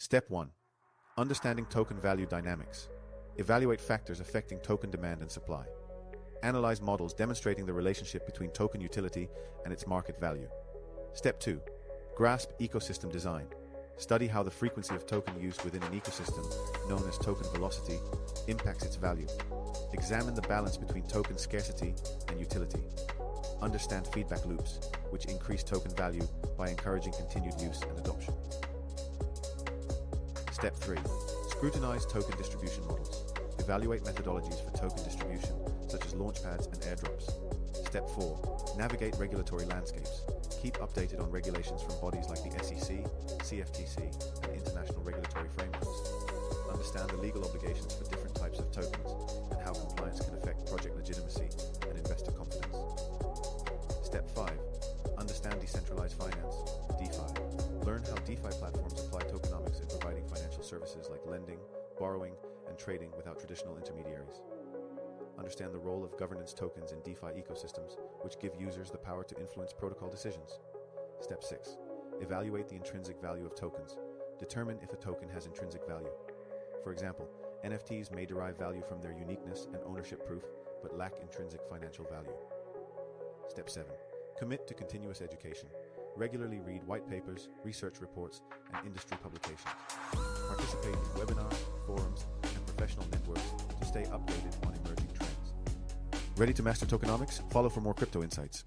Step 1. Understanding token value dynamics. Evaluate factors affecting token demand and supply. Analyze models demonstrating the relationship between token utility and its market value. Step 2. Grasp ecosystem design. Study how the frequency of token use within an ecosystem, known as token velocity, impacts its value. Examine the balance between token scarcity and utility. Understand feedback loops, which increase token value by encouraging continued use and adoption. Step 3. Scrutinize token distribution models. Evaluate methodologies for token distribution, such as launchpads and airdrops. Step 4. Navigate regulatory landscapes. Keep updated on regulations from bodies like the SEC, CFTC, and international regulatory frameworks. Understand the legal obligations for different types of tokens and how compliance can affect project legitimacy and investor confidence. Step 5. Understand decentralized finance, DeFi. Learn how DeFi platforms apply tokenomics in providing financial services like lending, borrowing, and trading without traditional intermediaries. Understand the role of governance tokens in DeFi ecosystems, which give users the power to influence protocol decisions. Step 6. Evaluate the intrinsic value of tokens. Determine if a token has intrinsic value. For example, NFTs may derive value from their uniqueness and ownership proof, but lack intrinsic financial value. Step 7. Commit to continuous education. Regularly read white papers, research reports, and industry publications. Participate in webinars, forums, and professional networks to stay updated on emerging trends. Ready to master tokenomics? Follow for more crypto insights.